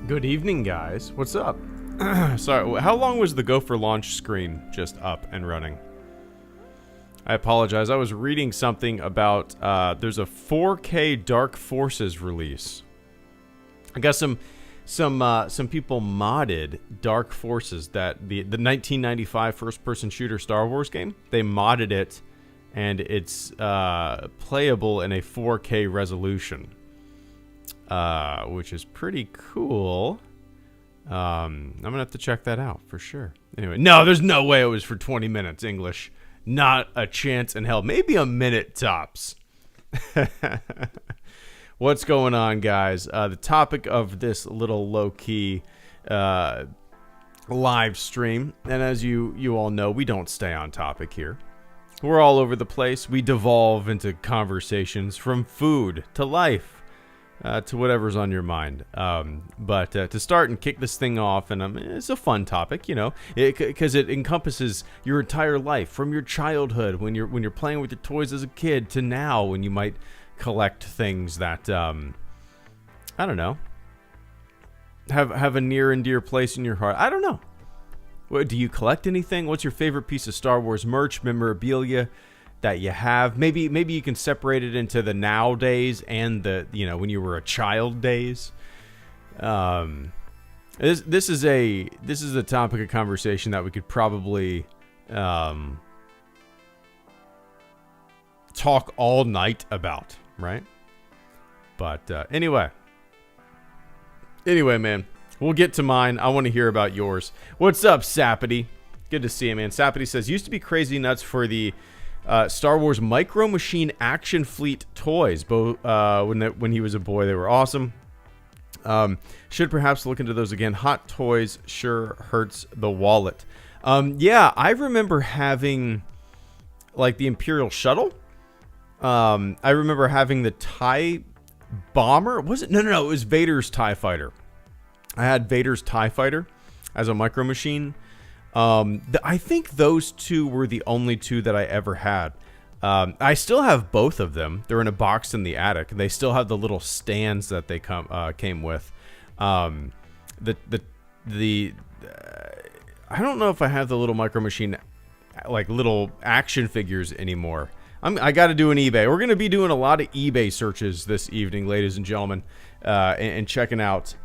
Good evening, guys. What's up? Sorry, how long was the Go for Launch screen just up and running? I apologize. I was reading something about there's a 4K Dark Forces release. I guess some people modded Dark Forces, that the 1995 first-person shooter Star Wars game. They modded it, and it's playable in a 4K resolution. Which is pretty cool. I'm gonna have to check that out for sure. Anyway, no, there's no way it was for 20 minutes English. Not a chance in hell. Maybe a minute tops. What's going on, guys? The topic of this little low-key live stream, and as you all know, we don't stay on topic here. We're all over the place. We devolve into conversations from food to life. To whatever's on your mind. But to start and kick this thing off, and it's a fun topic, you know, because it encompasses your entire life, from your childhood, when you're playing with your toys as a kid, to now when you might collect things that, I don't know, have a near and dear place in your heart. I don't know. What, do you collect anything? What's your favorite piece of Star Wars merch, memorabilia that you have? Maybe you can separate it into the nowadays and the, you know, when you were a child days. This is a topic of conversation that we could probably talk all night about, right? But anyway, man, we'll get to mine. I want to hear about yours. What's up, Sapity? Good to see you, man. Sapity says, used to be crazy nuts for the Star Wars Micro Machine Action Fleet toys. Both when he was a boy, they were awesome. Should perhaps look into those again. Hot toys sure hurts the wallet. Yeah, I remember having like the Imperial Shuttle. I remember having the TIE Bomber. Was it? No. It was Vader's TIE Fighter. I had Vader's TIE Fighter as a Micro Machine. I think those two were the only two that I ever had. I still have both of them. They're in a box in the attic. They still have the little stands that they came with. I don't know if I have the little Micro Machine, like little action figures anymore. I got to do an eBay. We're going to be doing a lot of eBay searches this evening, ladies and gentlemen, and checking out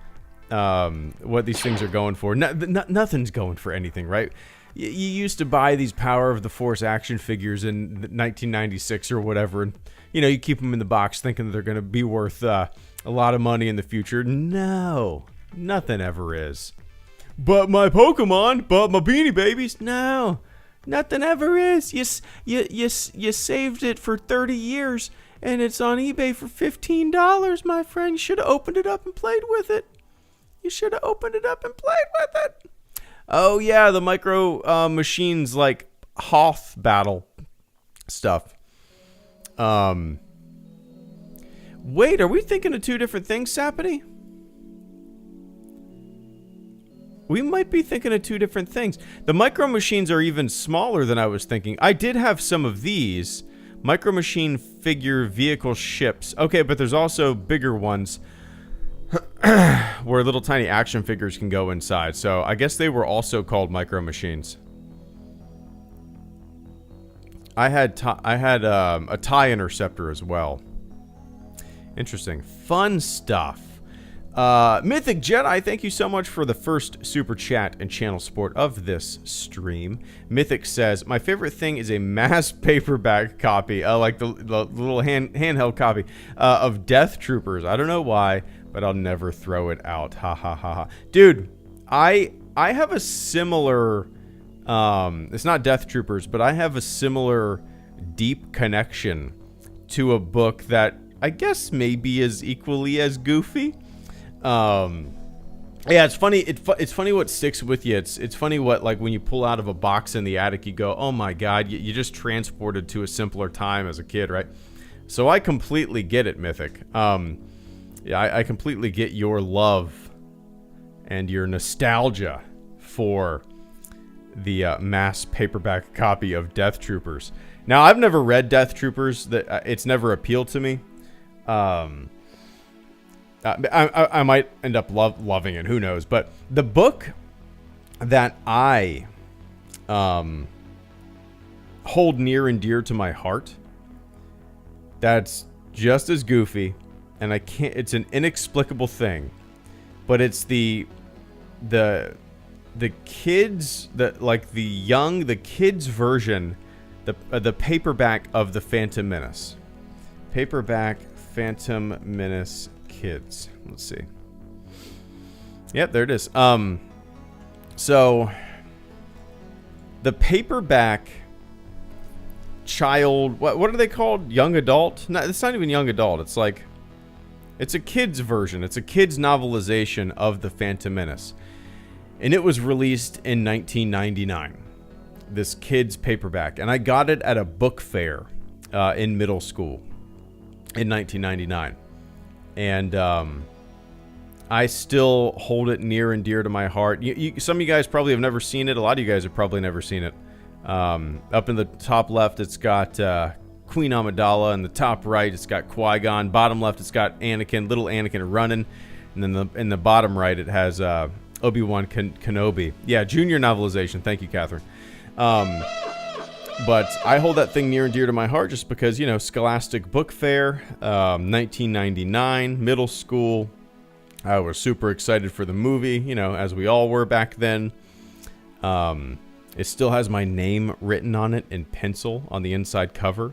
what these things are going for. Nothing's going for anything, right? You used to buy these Power of the Force action figures in 1996 or whatever, and you know, you keep them in the box thinking that they're going to be worth a lot of money in the future. No, nothing ever is. But my Pokemon, but my Beanie Babies, no, nothing ever is. You saved it for 30 years, and it's on eBay for $15, my friend. You should have opened it up and played with it. Oh, yeah, the Micro Machines, like Hoth battle stuff. Wait, are we thinking of two different things, Sapity? We might be thinking of two different things. The Micro Machines are even smaller than I was thinking. I did have some of these Micro Machine figure vehicle ships. Okay, but there's also bigger ones where little tiny action figures can go inside. So I guess they were also called Micro Machines. I had a TIE Interceptor as well. Interesting. Fun stuff. Mythic Jedi, thank you so much for the first super chat and channel support of this stream. Mythic says, my favorite thing is a mass paperback copy, like the little handheld copy of Death Troopers. I don't know why, but I'll never throw it out. Ha ha ha ha. Dude, I have a similar, it's not Death Troopers, but I have a similar deep connection to a book that I guess maybe is equally as goofy. Yeah, it's funny. It's funny what sticks with you. It's funny what, like, when you pull out of a box in the attic, you go, oh my God, you just transported to a simpler time as a kid, right? So I completely get it, Mythic. Yeah, I completely get your love and your nostalgia for the mass paperback copy of Death Troopers. Now, I've never read Death Troopers. It's never appealed to me. I might end up loving it. Who knows? But the book that I hold near and dear to my heart, that's just as goofy, and I can't. It's an inexplicable thing, but it's the kids, the kids version, the paperback of the Phantom Menace. Paperback Phantom Menace Kids. Let's see. Yep, there it is. So the paperback child, what are they called? Young adult? No, it's not even young adult. It's like, it's a kid's version. It's a kid's novelization of the Phantom Menace. And it was released in 1999. This kid's paperback. And I got it at a book fair in middle school in 1999. And I still hold it near and dear to my heart. Some of you guys probably have never seen it. A lot of you guys have probably never seen it. Up in the top left, it's got Queen Amidala. In the top right, it's got Qui-Gon. Bottom left, it's got Anakin, little Anakin running. And then in the bottom right, it has Obi-Wan Kenobi. Yeah, junior novelization. Thank you, Catherine. But I hold that thing near and dear to my heart just because, Scholastic Book Fair, 1999, middle school. I was super excited for the movie, as we all were back then. It still has my name written on it in pencil on the inside cover.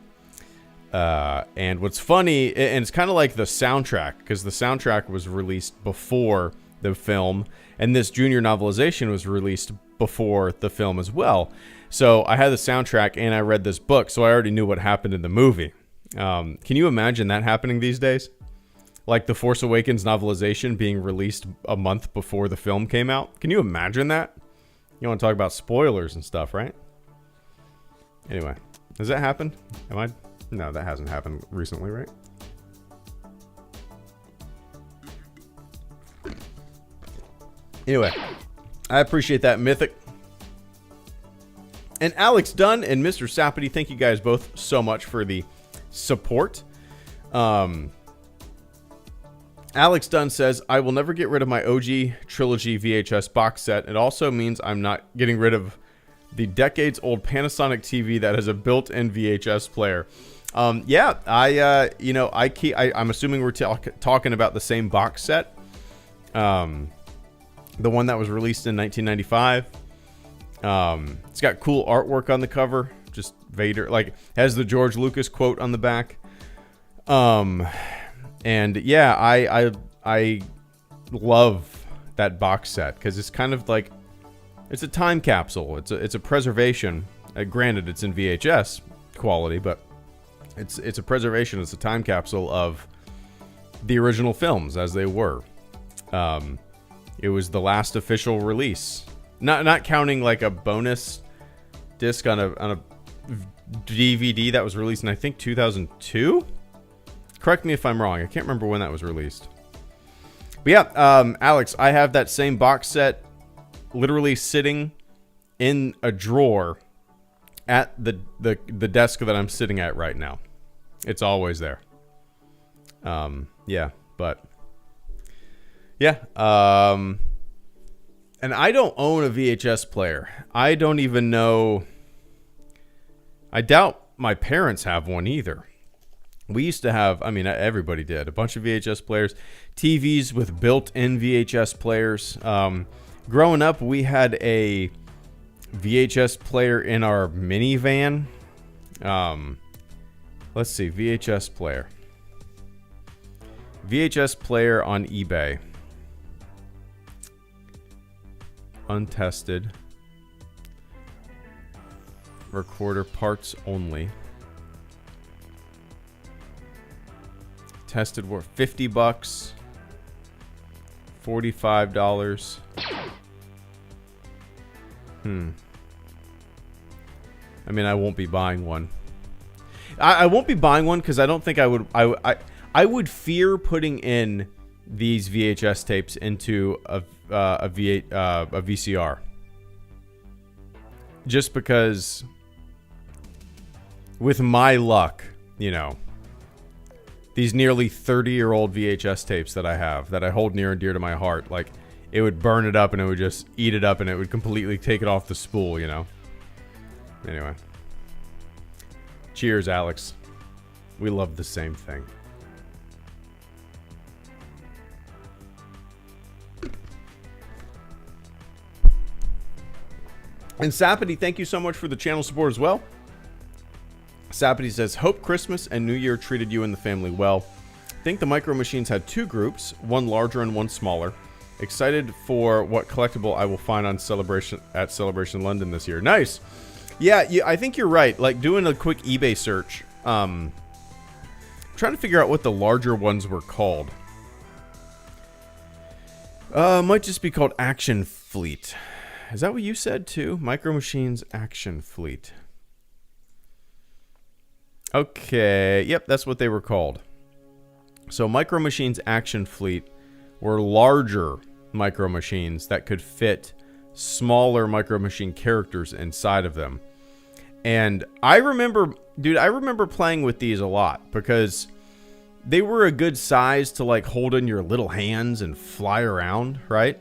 And what's funny, and it's kind of like the soundtrack, because the soundtrack was released before the film, and this junior novelization was released before the film as well. So I had the soundtrack and I read this book, so I already knew what happened in the movie. Can you imagine that happening these days? Like the Force Awakens novelization being released a month before the film came out? Can you imagine that? You want to talk about spoilers and stuff, right? Anyway, has that happened? No, that hasn't happened recently, right? Anyway, I appreciate that, Mythic. And Alex Dunn and Mr. Sapity, thank you guys both so much for the support. Alex Dunn says, I will never get rid of my OG Trilogy VHS box set. It also means I'm not getting rid of the decades-old Panasonic TV that has a built-in VHS player. Yeah, I'm assuming we're talking about the same box set. The one that was released in 1995. It's got cool artwork on the cover. Just Vader, has the George Lucas quote on the back. And yeah, I love that box set because it's kind of like, it's a time capsule. It's a preservation. Granted, it's in VHS quality, but it's a preservation. It's a time capsule of the original films as they were. It was the last official release. Not counting like a bonus disc on a DVD that was released in, I think, 2002. Correct me if I'm wrong. I can't remember when that was released. But yeah, Alex, I have that same box set literally sitting in a drawer at the desk that I'm sitting at right now. It's always there. Yeah, but yeah. And I don't own a VHS player. I don't even know. I doubt my parents have one either. We used to have, everybody did, a bunch of VHS players, TVs with built-in VHS players. Growing up, we had a VHS player in our minivan. Let's see, VHS player. VHS player on eBay. Untested. Recorder parts only. Tested for $50, $45. I won't be buying one. I won't be buying one because I don't think I would. I would fear putting in these VHS tapes into a VCR. Just because, with my luck, these nearly 30-year-old VHS tapes that I have, that I hold near and dear to my heart. Like, it would burn it up and it would just eat it up and it would completely take it off the spool, you know? Anyway. Cheers, Alex. We love the same thing. And Sapity, thank you so much for the channel support as well. Sapity says, hope Christmas and New Year treated you and the family well. Think the Micro Machines had two groups, one larger and one smaller. Excited for what collectible I will find on Celebration London this year. Nice. Yeah, I think you're right. Like, doing a quick eBay search. Trying to figure out what the larger ones were called. Might just be called Action Fleet. Is that what you said too? Micro Machines Action Fleet. Okay, yep, that's what they were called. So Micro Machines Action Fleet were larger Micro Machines that could fit smaller Micro Machine characters inside of them. And I remember, dude, I remember playing with these a lot because they were a good size to like hold in your little hands and fly around, right?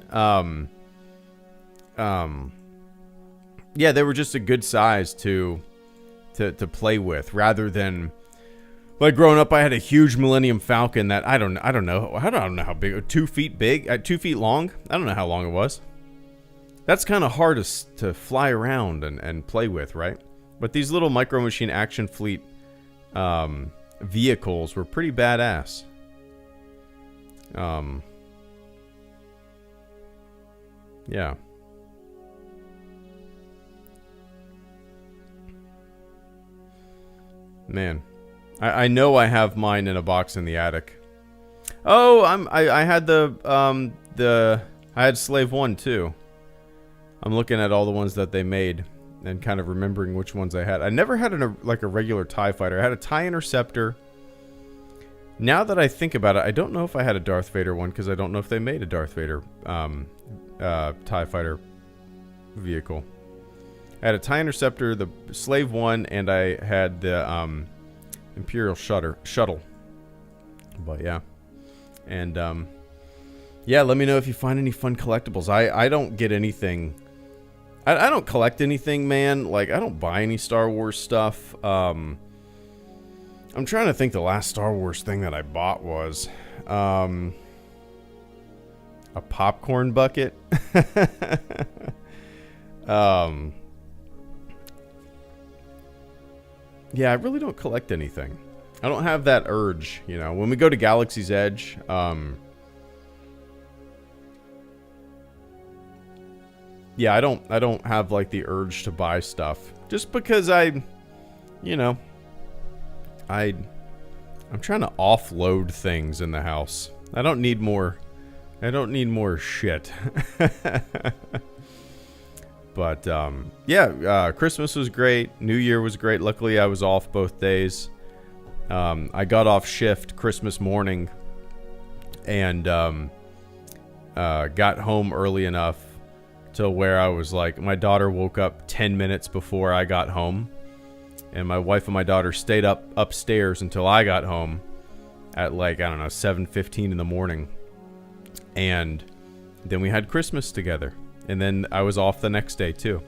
Yeah, they were just a good size to play with, rather than like growing up. I had a huge Millennium Falcon that I don't know how big, 2 feet big, 2 feet long. I don't know how long it was. That's kind of hard to fly around and play with, right? But these little Micro Machine Action Fleet vehicles were pretty badass. Yeah. Man, I know I have mine in a box in the attic. Oh, I had I had Slave 1 too. I'm looking at all the ones that they made and kind of remembering which ones I had. I never had a regular TIE fighter. I had a TIE Interceptor. Now that I think about it, I don't know if I had a Darth Vader one because I don't know if they made a Darth Vader TIE fighter vehicle. I had a TIE Interceptor, the Slave 1, and I had the Imperial Shuttle. But yeah. And yeah, let me know if you find any fun collectibles. I don't get anything. I don't collect anything, man. Like, I don't buy any Star Wars stuff. I'm trying to think the last Star Wars thing that I bought was a popcorn bucket. Yeah, I really don't collect anything. I don't have that urge, you know. When we go to Galaxy's Edge, yeah, I don't have like the urge to buy stuff just because I'm trying to offload things in the house. I don't need more shit. But yeah, Christmas was great. New Year was great. Luckily, I was off both days. I got off shift Christmas morning and got home early enough to where I was like, my daughter woke up 10 minutes before I got home, and my wife and my daughter stayed upstairs until I got home at like, I don't know, 7:15 in the morning, and then we had Christmas together. And then I was off the next day too.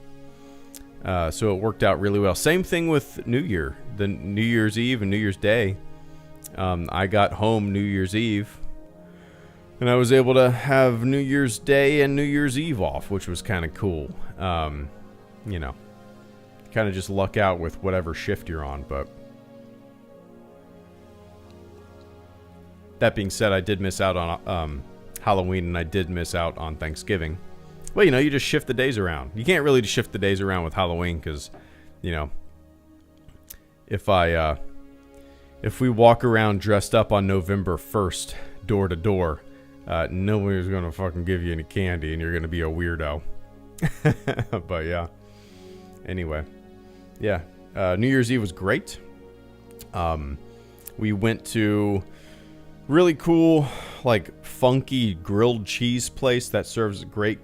So it worked out really well. Same thing with New Year. The New Year's Eve and New Year's Day. I got home New Year's Eve. And I was able to have New Year's Day and New Year's Eve off, which was kind of cool. You know, kind of just luck out with whatever shift you're on. But that being said, I did miss out on Halloween, and I did miss out on Thanksgiving. Well, you know, you just shift the days around. You can't really shift the days around with Halloween because, you know, if we walk around dressed up on November 1st, door to door, nobody's going to fucking give you any candy and you're going to be a weirdo. But yeah. Anyway. Yeah. New Year's Eve was great. We went to really cool, like, funky grilled cheese place that serves great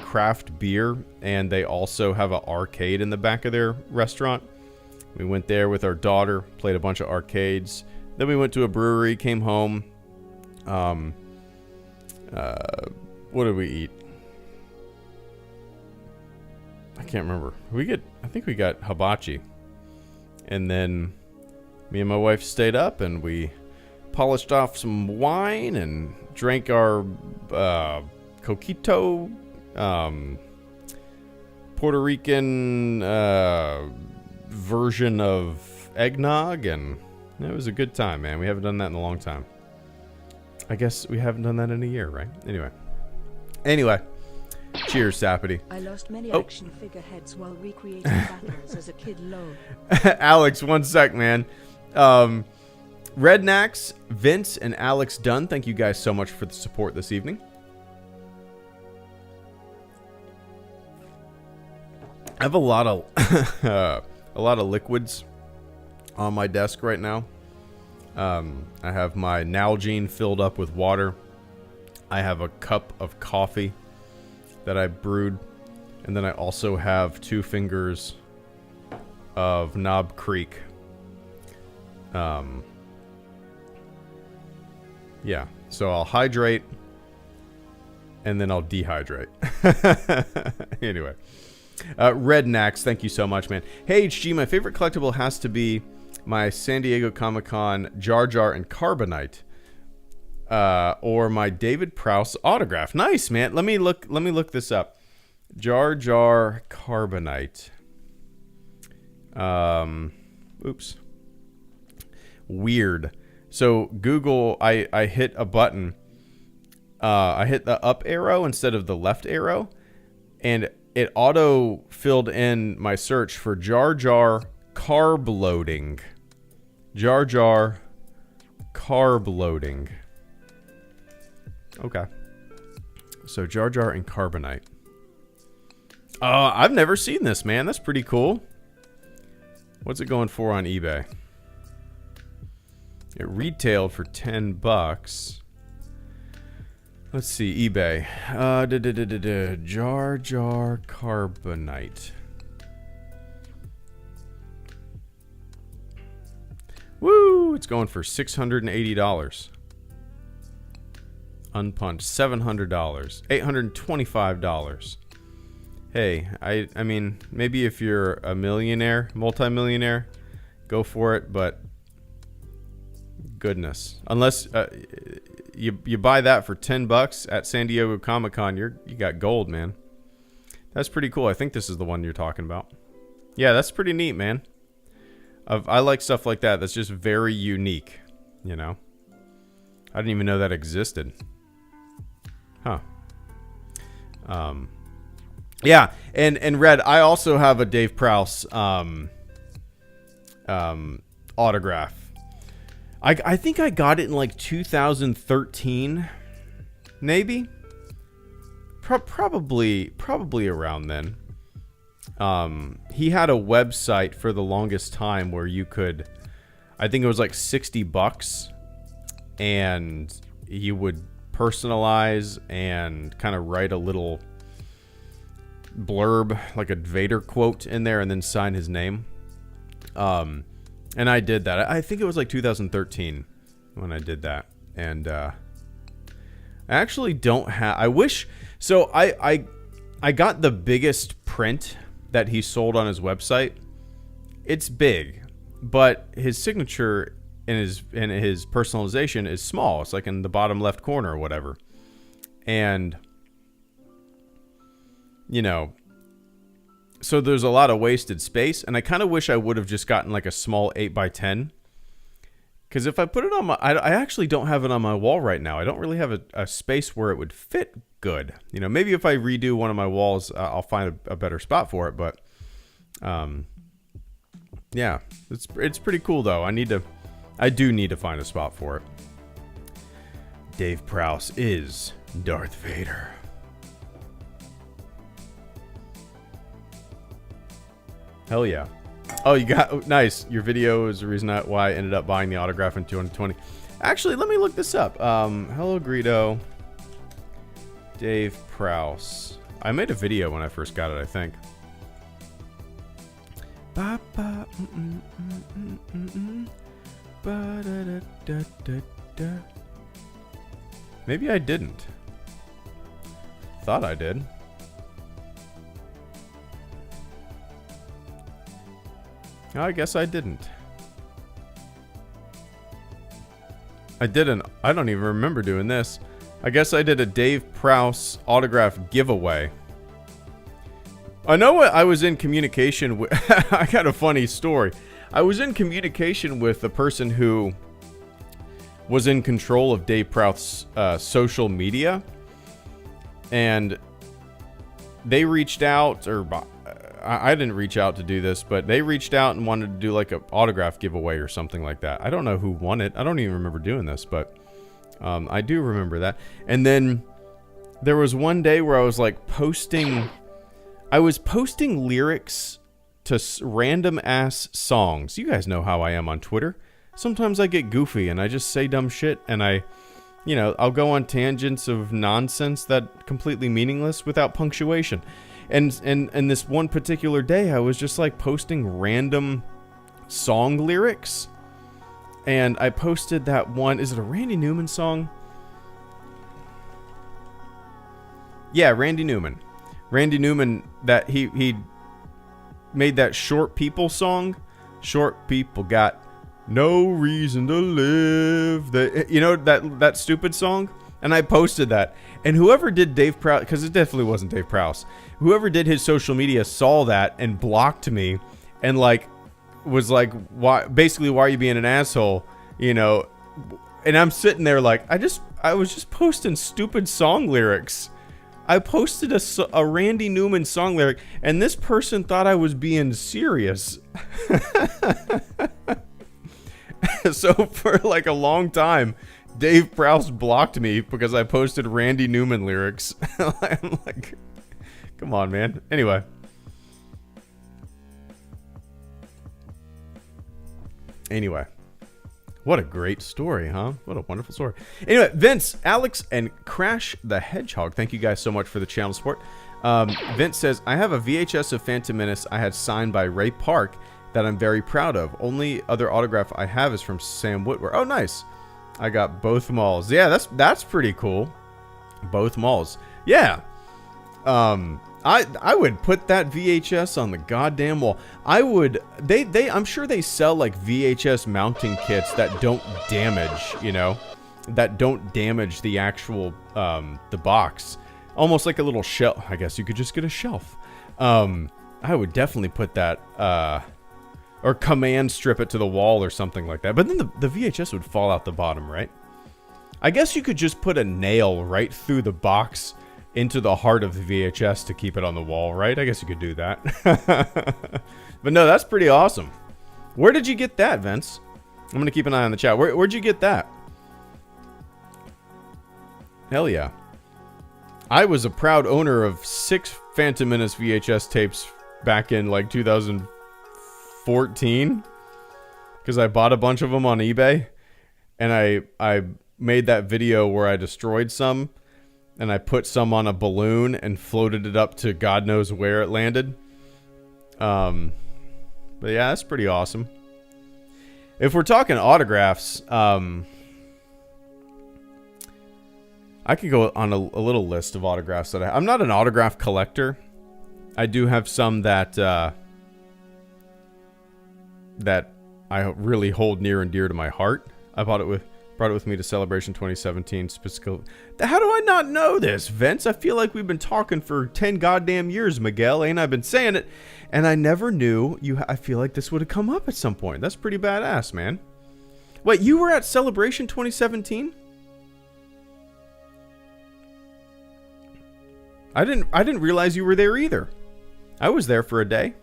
craft beer, and they also have an arcade in the back of their restaurant. We went there with our daughter, played a bunch of arcades, Then we went to a brewery, came home. What did we eat? I can't remember. I think we got hibachi. And then me and my wife stayed up and we polished off some wine and drank our coquito, Puerto Rican version of eggnog, and it was a good time, man. We haven't done that in a long time. I guess we haven't done that in a year, right? Anyway. Cheers, Sapity. I lost many action figureheads while recreating battles as a kid low. Alex, one sec, man. Rednax, Vince, and Alex Dunn, thank you guys so much for the support this evening. I have a lot of liquids on my desk right now. I have my Nalgene filled up with water. I have a cup of coffee that I brewed, and then I also have 2 fingers of Knob Creek. Yeah, so I'll hydrate, and then I'll dehydrate. Anyway. Rednax, thank you so much, man. Hey, HG, my favorite collectible has to be my San Diego Comic-Con Jar Jar and Carbonite. Or my David Prowse autograph. Nice, man. Let me look this up. Jar Jar Carbonite. Oops. Weird. So Google, I hit a button. I hit the up arrow instead of the left arrow, and it auto filled in my search for Jar Jar carb loading. Jar Jar carb loading. Okay. So Jar Jar and Carbonite. I've never seen this, man. That's pretty cool. What's it going for on eBay? It retailed for $10. Let's see, eBay. Jar Jar Carbonite. Woo! It's going for $680. Unpunched, $700, $825. Hey, I mean, maybe if you're a millionaire, multimillionaire, go for it, but goodness. Unless you buy that for $10 at San Diego Comic-Con, you got gold, man. That's pretty cool. I think this is the one you're talking about. Yeah, that's pretty neat, man. I like stuff like that. That's just very unique, you know? I didn't even know that existed. Huh. Yeah, and Red, I also have a Dave Prowse autograph. I think I got it in like 2013, maybe. Probably around then. He had a website for the longest time where you could, I think it was like $60, and you would personalize and kind of write a little blurb, like a Vader quote in there, and then sign his name. And I did that. I think it was like 2013 when I did that. And I actually don't have, I wish, so I got the biggest print that he sold on his website. It's big, but his signature in his personalization is small. It's like in the bottom left corner or whatever. And you know, so there's a lot of wasted space, and I kind of wish I would have just gotten like a small 8x10. Because if I put it on my, I actually don't have it on my wall right now. I don't really have a space where it would fit good. You know, maybe if I redo one of my walls, I'll find a better spot for it. But, yeah, it's pretty cool though. I do need to find a spot for it. Dave Prowse is Darth Vader. Hell yeah. Oh, you got, nice. Your video is the reason why I ended up buying the autograph in 2020. Actually, let me look this up. HelloGreedo, Dave Prowse. I made a video when I first got it, I think. Ba-da-da-da-da-da. Maybe I didn't. Thought I did. I guess I didn't. I didn't. I don't even remember doing this. I guess I did a Dave Prowse autograph giveaway. I know what I was in communication with. I got a funny story. I was in communication with the person who was in control of Dave Prowse's social media. And they reached out, or I didn't reach out to do this, but they reached out and wanted to do like an autograph giveaway or something like that. I don't know who won it. I don't even remember doing this, but I do remember that. And then there was one day where I was like posting lyrics to random ass songs. You guys know how I am on Twitter. Sometimes I get goofy and I just say dumb shit, and I'll go on tangents of nonsense that completely meaningless without punctuation. And this one particular day, I was just like posting random song lyrics. And I posted that one. Is it a Randy Newman song? Yeah, Randy Newman. Randy Newman, that he made that Short People song. Short people got no reason to live. That stupid song? And I posted that. And whoever did Dave Prowse, because it definitely wasn't Dave Prowse, whoever did his social media saw that and blocked me and was like, why are you being an asshole? And I'm sitting there like, I was just posting stupid song lyrics. I posted a Randy Newman song lyric, and this person thought I was being serious. So for like a long time, Dave Prowse blocked me because I posted Randy Newman lyrics. I'm like, come on, man. Anyway. What a great story, huh? What a wonderful story. Anyway, Vince, Alex, and Crash the Hedgehog, thank you guys so much for the channel support. Vince says, I have a VHS of Phantom Menace I had signed by Ray Park that I'm very proud of. Only other autograph I have is from Sam Witwer. Oh, nice. I got both malls. Yeah, that's pretty cool. Both malls. Yeah. I would put that VHS on the goddamn wall. I would. I'm sure they sell like VHS mounting kits that don't damage, that don't damage the actual the box. Almost like a little shelf. I guess you could just get a shelf. I would definitely put that or command strip it to the wall or something like that. But then the VHS would fall out the bottom, right? I guess you could just put a nail right through the box into the heart of the VHS to keep it on the wall, right? I guess you could do that. But no, that's pretty awesome. Where did you get that, Vince? I'm going to keep an eye on the chat. Where'd you get that? Hell yeah. I was a proud owner of 6 Phantom Menace VHS tapes back in like 2014. Because I bought a bunch of them on eBay. And I made that video where I destroyed some. And I put some on a balloon and floated it up to God knows where it landed. But yeah, that's pretty awesome. If we're talking autographs, I could go on a little list of autographs that I'm not an autograph collector. I do have some that I really hold near and dear to my heart. I brought it with me to Celebration 2017 specifically. How do I not know this, Vince? I feel like we've been talking for 10 goddamn years, Miguel. Ain't I been saying it? And I never knew I feel like this would have come up at some point. That's pretty badass, man. Wait, you were at Celebration 2017? I didn't realize you were there either. I was there for a day.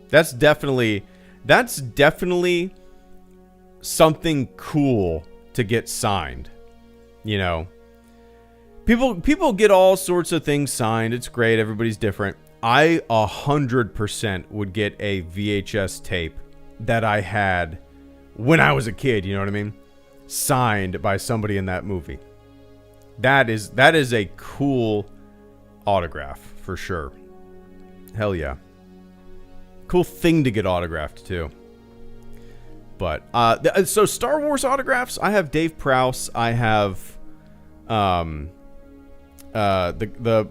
That's definitely something cool to get signed. People get all sorts of things signed. It's great. Everybody's different. I 100% would get a VHS tape that I had when I was a kid, you know what I mean? Signed by somebody in that movie. That is a cool autograph for sure. Hell yeah. Cool thing to get autographed too. But so Star Wars autographs, I have Dave Prowse. I have the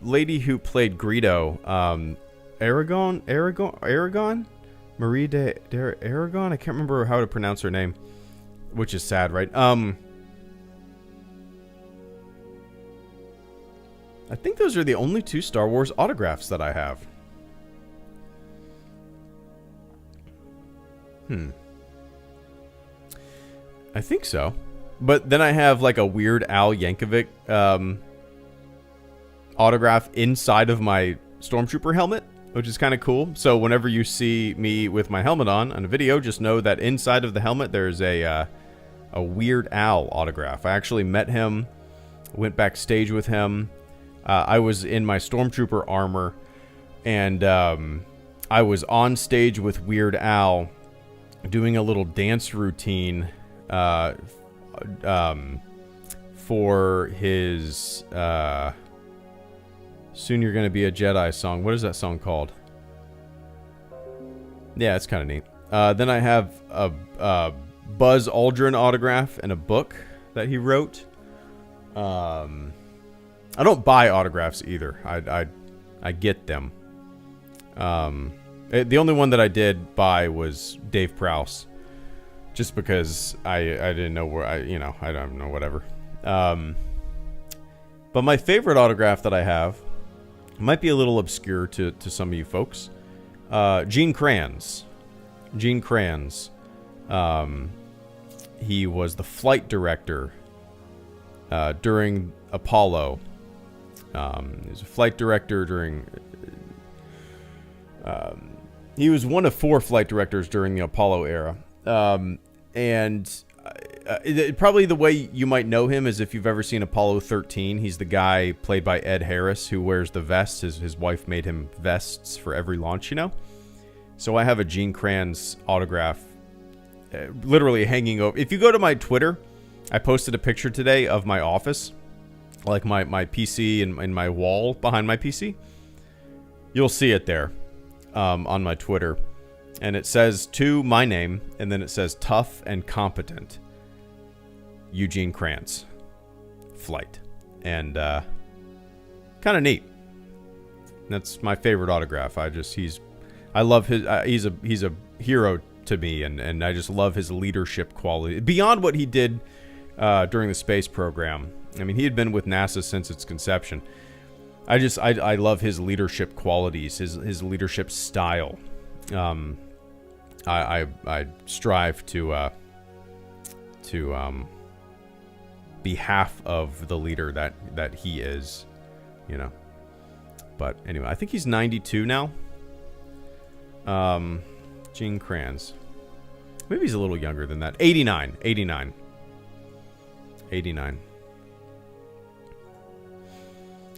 lady who played Greedo, Aragon, Marie de Aragon. I can't remember how to pronounce her name, which is sad, right? I think those are the only 2 Star Wars autographs that I have. I think so. But then I have like a Weird Al Yankovic autograph inside of my Stormtrooper helmet, which is kind of cool. So whenever you see me with my helmet on a video, just know that inside of the helmet there's a Weird Al autograph. I actually met him, went backstage with him. I was in my Stormtrooper armor, and I was on stage with Weird Al doing a little dance routine for his Soon You're Gonna Be a Jedi song. What is that song called? Yeah, it's kind of neat. Then I have a Buzz Aldrin autograph and a book that he wrote. I don't buy autographs either. I get them. The only one that I did buy was Dave Prowse, just because I didn't know where I don't know, whatever. But my favorite autograph that I have might be a little obscure to some of you folks. Gene Kranz. Gene Kranz. He was the flight director during Apollo. He was a flight director during... he was one of 4 flight directors during the Apollo era. Probably the way you might know him is if you've ever seen Apollo 13. He's the guy played by Ed Harris who wears the vests. His wife made him vests for every launch, So I have a Gene Kranz autograph literally hanging over. If you go to my Twitter, I posted a picture today of my office, like my PC and my wall behind my PC. You'll see it there on my Twitter. And it says to my name, and then it says tough and competent. Eugene Kranz. Flight. And kind of neat. That's my favorite autograph. I love his he's a hero to me, and I just love his leadership quality. Beyond what he did during the space program. I mean, he had been with NASA since its conception. I love his leadership qualities, his leadership style. I strive to be half of the leader that he is, But anyway, I think he's 92 now. Gene Kranz. Maybe he's a little younger than that. 89.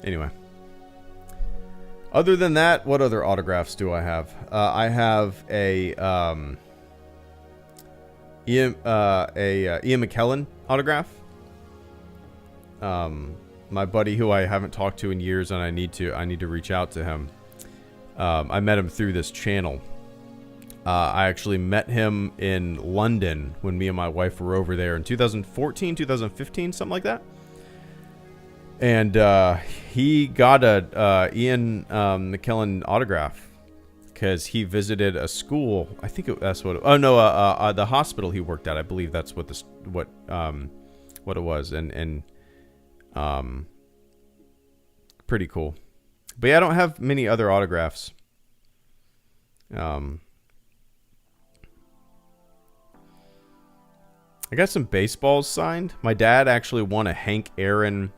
Anyway. Other than that, what other autographs do I have? I have a Ian McKellen autograph. My buddy who I haven't talked to in years, and I need to reach out to him. I met him through this channel. I actually met him in London when me and my wife were over there in 2014, 2015, something like that. And he got a Ian McKellen autograph because he visited a school. I think that's what. The hospital he worked at. I believe that's what it was. And pretty cool. But yeah, I don't have many other autographs. I got some baseballs signed. My dad actually won a Hank Aaron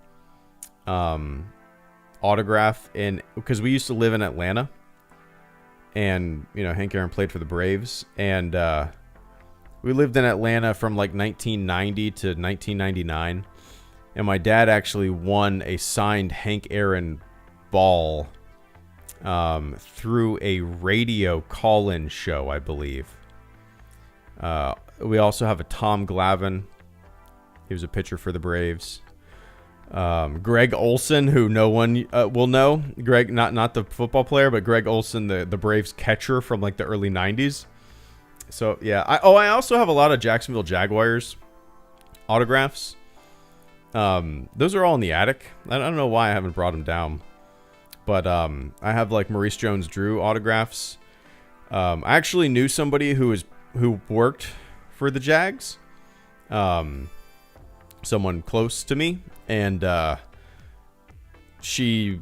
autograph because we used to live in Atlanta, and Hank Aaron played for the Braves, and we lived in Atlanta from like 1990 to 1999, and my dad actually won a signed Hank Aaron ball through a radio call-in show, I believe. We also have a Tom Glavine. He was a pitcher for the Braves. Greg Olson, who no one will know. Greg, not the football player, but Greg Olson, the Braves catcher from like the early 90s. So yeah, I also have a lot of Jacksonville Jaguars autographs. Those are all in the attic. I don't know why I haven't brought them down, but I have like Maurice Jones-Drew autographs. I actually knew somebody who worked for the Jags, someone close to me, and she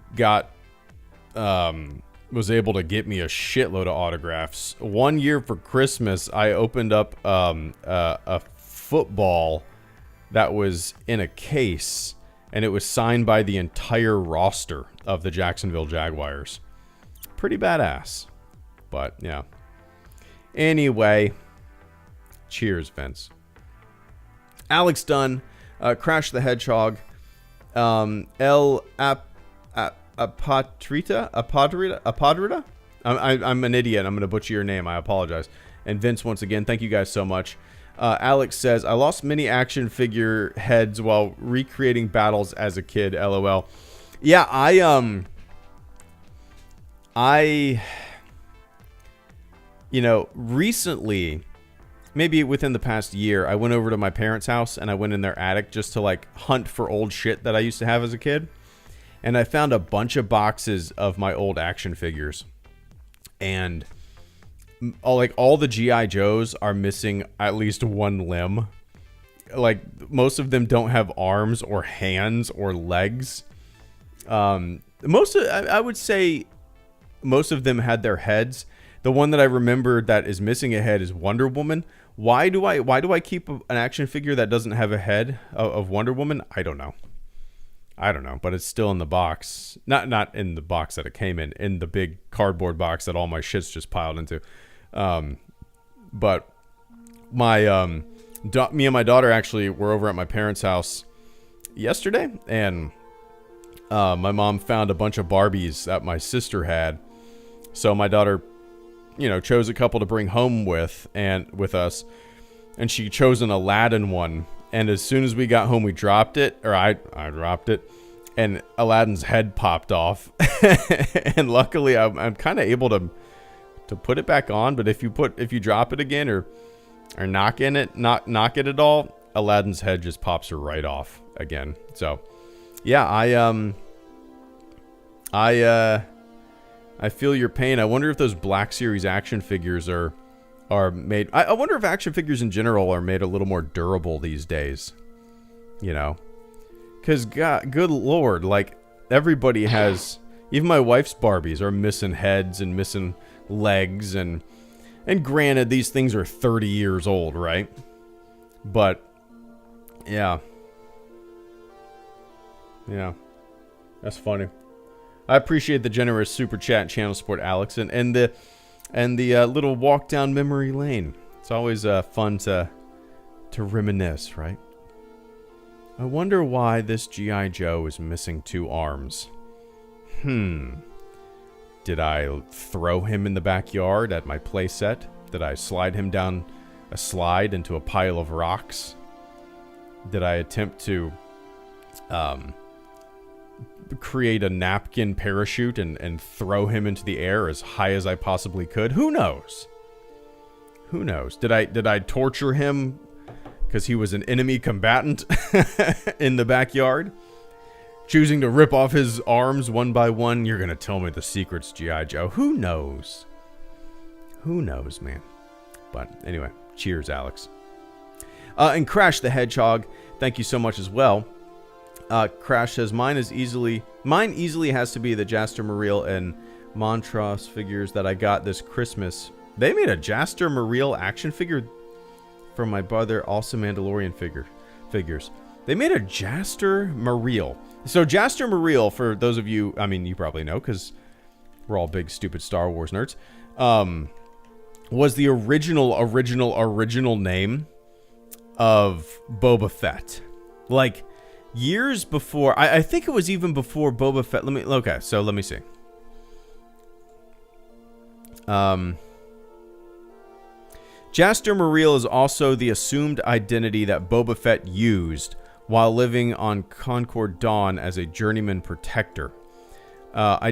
was able to get me a shitload of autographs. One year for Christmas, I opened up a football that was in a case, and it was signed by the entire roster of the Jacksonville Jaguars. Pretty badass. But, yeah. Anyway. Cheers, Vince. Alex Dunn. Crash the Hedgehog. El Apadrita? I'm an idiot. I'm going to butcher your name. I apologize. And Vince, once again, thank you guys so much. Alex says, I lost many action figure heads while recreating battles as a kid. LOL. Yeah, recently, maybe within the past year, I went over to my parents' house and I went in their attic just to like hunt for old shit that I used to have as a kid. And I found a bunch of boxes of my old action figures. And all the G.I. Joes are missing at least one limb. Like, most of them don't have arms or hands or legs. I would say most of them had their heads. The one that I remember that is missing a head is Wonder Woman. Why do I keep an action figure that doesn't have a head of Wonder Woman? I don't know, but it's still in the box. Not in the box that it came in the big cardboard box that all my shit's just piled into. But my me and my daughter actually were over at my parents' house yesterday, and my mom found a bunch of Barbies that my sister had. So my daughter, chose a couple to bring home with us, and she chose an Aladdin one. And as soon as we got home, we dropped it, or I dropped it, and Aladdin's head popped off. And luckily, I'm kind of able to put it back on. But if you drop it again or knock it at all, Aladdin's head just pops her right off again. So, yeah, I feel your pain. I wonder if those Black Series action figures are made. I wonder if action figures in general are made a little more durable these days. Because good lord, like everybody has. Even my wife's Barbies are missing heads and missing legs, and granted, these things are 30 years old, right? But yeah, that's funny. I appreciate the generous super chat and channel support, Alex, and the little walk down memory lane. It's always fun to reminisce, right? I wonder why this G.I. Joe is missing 2 arms. Did I throw him in the backyard at my play set? Did I slide him down a slide into a pile of rocks? Did I attempt to create a napkin parachute and throw him into the air as high as I possibly could? Who knows? Did I torture him because he was an enemy combatant in the backyard, choosing to rip off his arms one by one? You're gonna tell me the secrets, G.I. Joe. Who knows, man? But anyway, cheers, Alex. And Crash the Hedgehog, thank you so much as well. Crash says, mine easily has to be the Jaster Muriel and Montrose figures that I got this Christmas. They made a Jaster Muriel action figure from my brother, also Mandalorian figures. They made a Jaster Muriel. So Jaster Muriel, for those of you, I mean, you probably know because we're all big, stupid Star Wars nerds, was the original name of Boba Fett. Like, years before, I think it was even before Boba Fett. Let me see. Jaster Muriel is also the assumed identity that Boba Fett used while living on Concord Dawn as a journeyman protector. I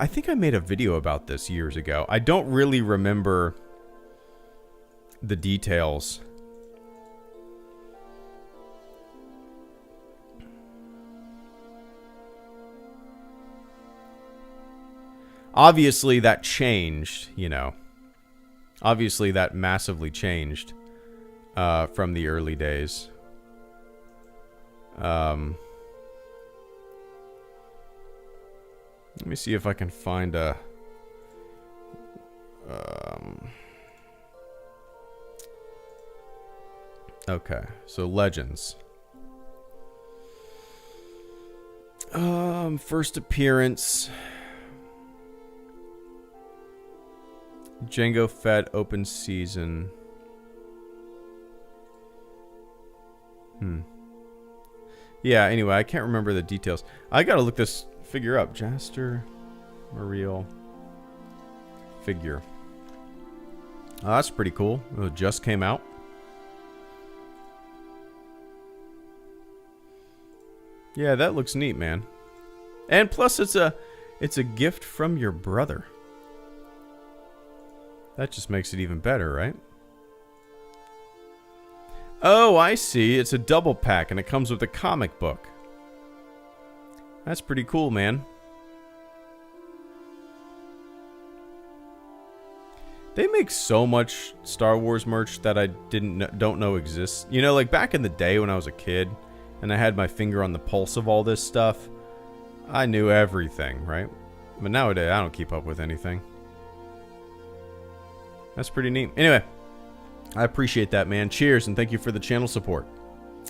think I made a video about this years ago. I don't really remember the details. Obviously, that changed, you know. Obviously, that massively changed from the early days. Let me see if I can find a... okay, so Legends. First appearance... Jango Fett open season. Yeah, anyway, I can't remember the details. I gotta look this figure up. Jaster Muriel figure. Oh, that's pretty cool. It just came out. Yeah, that looks neat, man. And plus it's a gift from your brother. That just makes it even better, right? Oh, I see. It's a double pack, and it comes with a comic book. That's pretty cool, man. They make so much Star Wars merch that I don't know exists. You know, like back in the day when I was a kid, and I had my finger on the pulse of all this stuff, I knew everything, right? But nowadays, I don't keep up with anything. That's pretty neat. Anyway, I appreciate that, man. Cheers, and thank you for the channel support.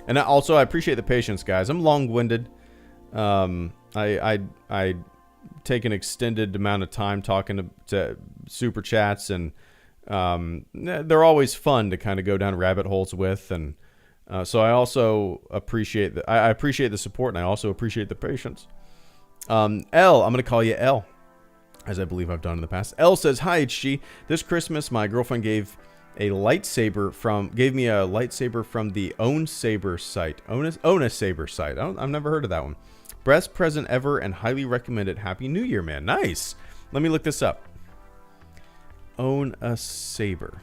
And I appreciate the patience, guys. I'm long-winded. I take an extended amount of time talking to super chats, and they're always fun to kind of go down rabbit holes with. And so I also appreciate I appreciate the support, and I also appreciate the patience. L, I'm going to call you L, as I believe I've done in the past. L says, "Hi HG. This Christmas, my girlfriend gave me a lightsaber from the Own Saber site. Own a Saber site. I've never heard of that one. Best present ever, and highly recommend it. Happy New Year, man. Nice. Let me look this up. Own a Saber.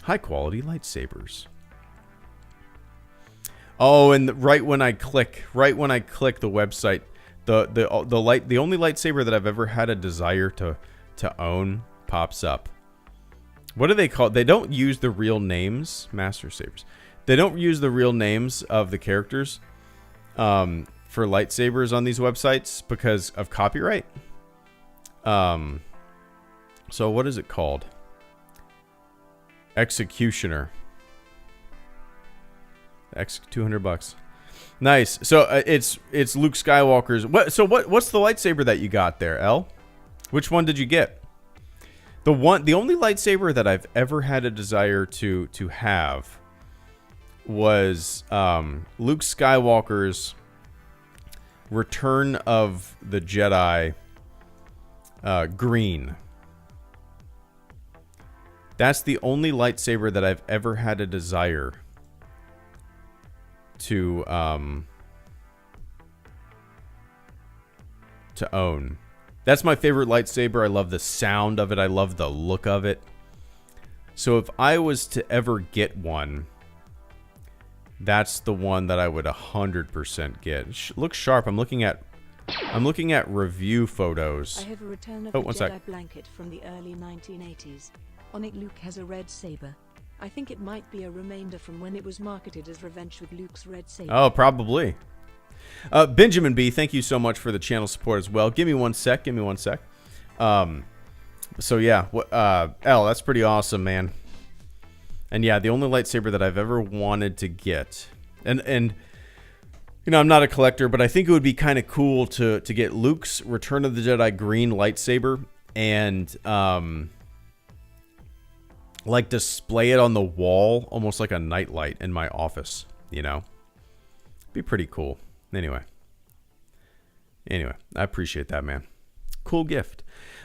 High quality lightsabers. Oh, and right when I click the website, the only lightsaber that I've ever had a desire to own pops up. What are they called? They don't use the real names, Master Sabers. They don't use the real names of the characters for lightsabers on these websites because of copyright. So what is it called? Executioner. $200. Nice. So it's Luke Skywalker's. What's the lightsaber that you got there, L? Which one did you get? The only lightsaber that I've ever had a desire to have was Luke Skywalker's Return of the Jedi green. That's the only lightsaber that I've ever had a desire to own. That's my favorite lightsaber. I love the sound of it. I love the look of it. So if I was to ever get one, that's the one that I would 100% get. It looks sharp. I'm looking at review photos. I have a Return of Oh, the one Jedi sec. blanket from the early 1980s. On it, Luke has a red saber. I think it might be a remainder from when it was marketed as Revenge with Luke's red saber. Oh, probably. Benjamin B, thank you so much for the channel support as well. Give me one sec. So yeah, L, that's pretty awesome, man. And yeah, the only lightsaber that I've ever wanted to get, and you know, I'm not a collector, but I think it would be kind of cool to get Luke's Return of the Jedi green lightsaber and like display it on the wall, almost like a nightlight in my office. You know, be pretty cool. Anyway, I appreciate that, man. Cool gift.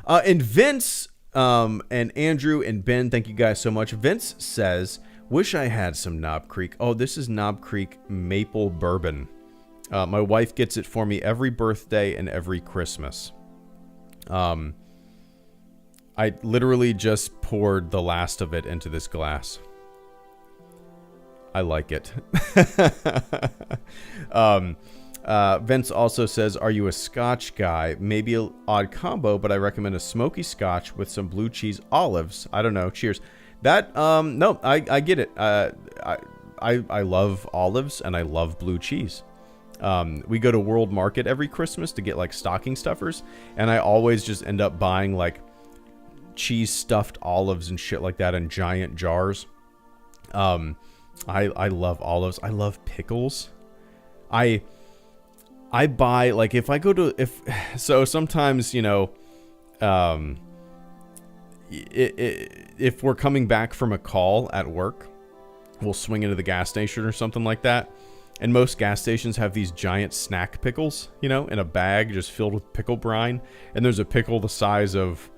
And Vince, and Andrew and Ben, thank you guys so much. Vince says, "Wish I had some Knob Creek." Oh, this is Knob Creek maple bourbon. My wife gets it for me every birthday and every Christmas. I literally just poured the last of it into this glass. I like it. Vince also says, are you a scotch guy? Maybe an odd combo, but I recommend a smoky scotch with some blue cheese olives. I don't know. Cheers. That, no, I get it. I love olives and I love blue cheese. We go to World Market every Christmas to get like stocking stuffers, and I always just end up buying like cheese stuffed olives and shit like that in giant jars. I love olives. I love pickles. I buy, like, if I go to, so sometimes, you know, if we're coming back from a call at work, we'll swing into the gas station or something like that. And most gas stations have these giant snack pickles, you know, in a bag just filled with pickle brine. And there's a pickle the size of,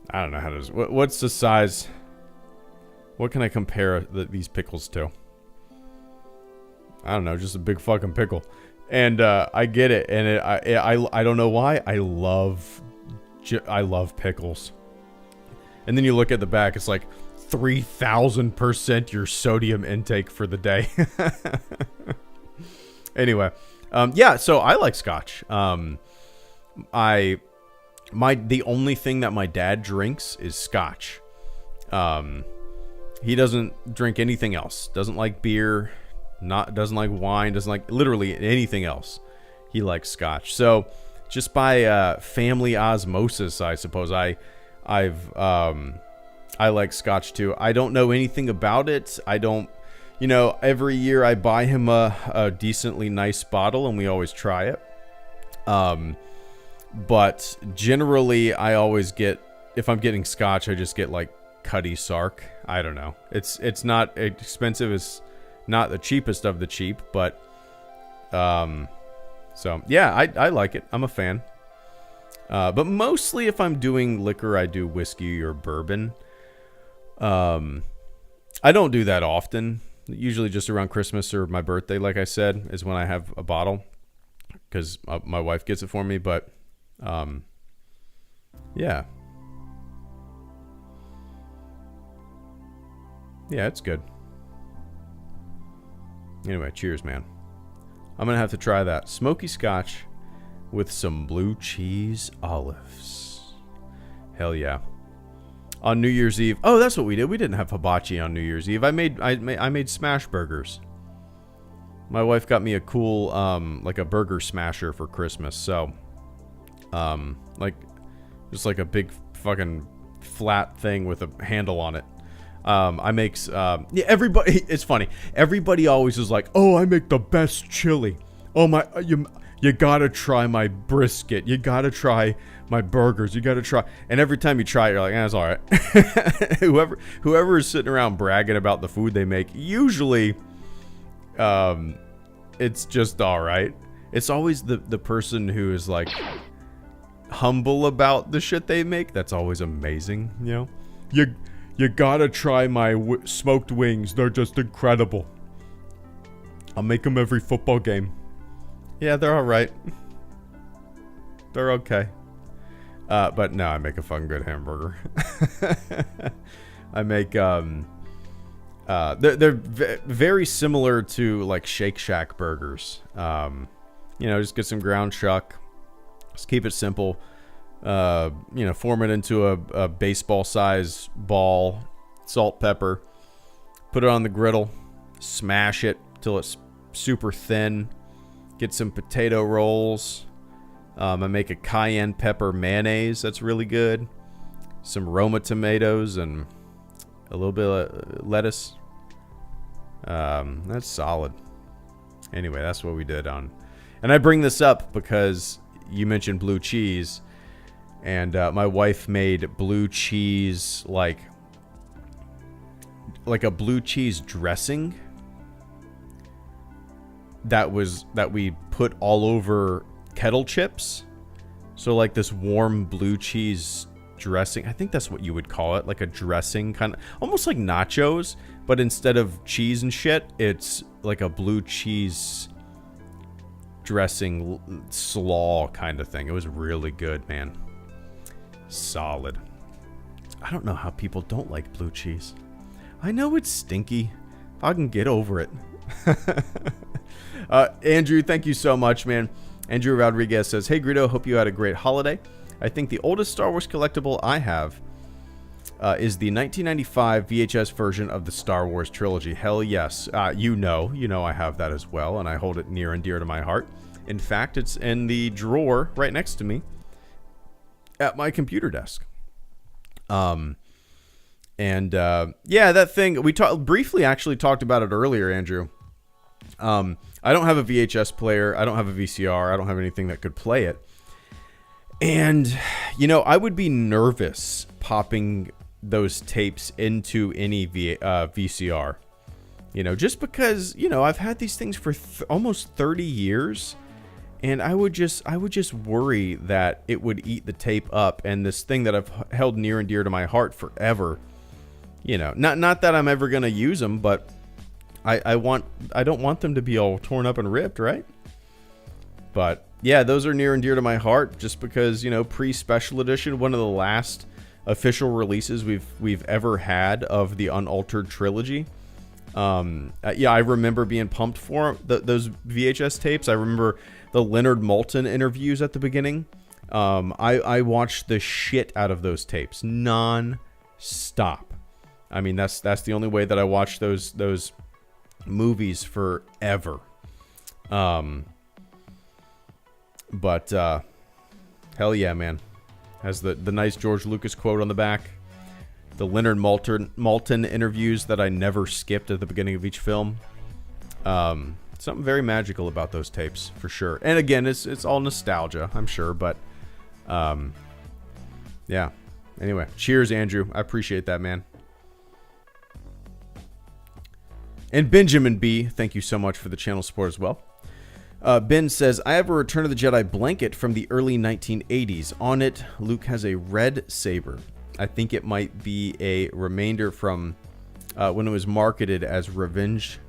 I don't know how to, what's the size? What can I compare these pickles to? I don't know, just a big fucking pickle. And I get it, and I don't know why I love pickles. And then you look at the back, it's like 3,000% your sodium intake for the day. Anyway, yeah, so I like scotch. The only thing that my dad drinks is scotch. He doesn't drink anything else. Doesn't like beer. Doesn't like wine. Doesn't like literally anything else. He likes scotch. So just by family osmosis, I suppose I like scotch too. I don't know anything about it. I don't. You know, every year I buy him a decently nice bottle, and we always try it. But generally, I always get, if I'm getting scotch, I just get like Cuddy Sark. I don't know. It's not expensive. It's not the cheapest of the cheap, but so yeah, I like it. I'm a fan. But mostly, if I'm doing liquor, I do whiskey or bourbon. I don't do that often. Usually just around Christmas or my birthday, like I said, is when I have a bottle, because my wife gets it for me. But yeah, it's good. Anyway, cheers, man. I'm gonna have to try that smoky scotch with some blue cheese olives. Hell yeah. On New Year's Eve. Oh, that's what we did. We didn't have hibachi on New Year's Eve. I made smash burgers. My wife got me a cool like a burger smasher for Christmas. So like just like a big fucking flat thing with a handle on it. I make yeah, everybody, it's funny. Everybody always is like, "Oh, I make the best chili. Oh my, you gotta try my brisket. You gotta try my burgers. You gotta try." And every time you try it, you're like, "It's all right." whoever is sitting around bragging about the food they make, usually, it's just all right. It's always the person who is like humble about the shit they make. That's always amazing. You know, you gotta try my smoked wings. They're just incredible. I'll make them every football game. Yeah, they're all right. They're okay. But no, I make a fucking good hamburger. I make they're very similar to like Shake Shack burgers. You know, just get some ground chuck. Just keep it simple. You know, form it into a baseball size ball, salt, pepper, put it on the griddle, smash it till it's super thin, get some potato rolls. I make a cayenne pepper mayonnaise that's really good, some Roma tomatoes and a little bit of lettuce. That's solid. Anyway, that's what we did on, and I bring this up because you mentioned blue cheese. And my wife made blue cheese, like a blue cheese dressing that we put all over kettle chips. So like this warm blue cheese dressing. I think that's what you would call it, like a dressing, kind of almost like nachos, but instead of cheese and shit, it's like a blue cheese dressing slaw kind of thing. It was really good, man. Solid. I don't know how people don't like blue cheese. I know it's stinky. I can get over it. Andrew, thank you so much, man. Andrew Rodriguez says, hey, Greedo, hope you had a great holiday. I think the oldest Star Wars collectible I have is the 1995 VHS version of the Star Wars trilogy. Hell yes. You know I have that as well, and I hold it near and dear to my heart. In fact, it's in the drawer right next to me at my computer desk. Yeah, that thing, we briefly actually talked about it earlier, Andrew. I don't have a VHS player. I don't have a VCR. I don't have anything that could play it. And, I would be nervous popping those tapes into any VCR, just because, I've had these things for almost 30 years. And I would just worry that it would eat the tape up, and this thing that I've held near and dear to my heart forever, not that I'm ever going to use them, but I don't want them to be all torn up and ripped, right? But yeah, those are near and dear to my heart just because, pre-special edition, one of the last official releases we've ever had of the unaltered trilogy. Yeah, I remember being pumped for those VHS tapes. I remember the Leonard Maltin interviews at the beginning. I watched the shit out of those tapes non-stop. I mean, that's the only way that I watched those movies forever. But hell yeah, man. Has the nice George Lucas quote on the back. The Leonard Maltin interviews that I never skipped at the beginning of each film. Something very magical about those tapes, for sure. And again, it's all nostalgia, I'm sure. But yeah. Anyway, cheers, Andrew. I appreciate that, man. And Benjamin B, thank you so much for the channel support as well. Ben says, I have a Return of the Jedi blanket from the early 1980s. On it, Luke has a red saber. I think it might be a remainder from when it was marketed as Revenge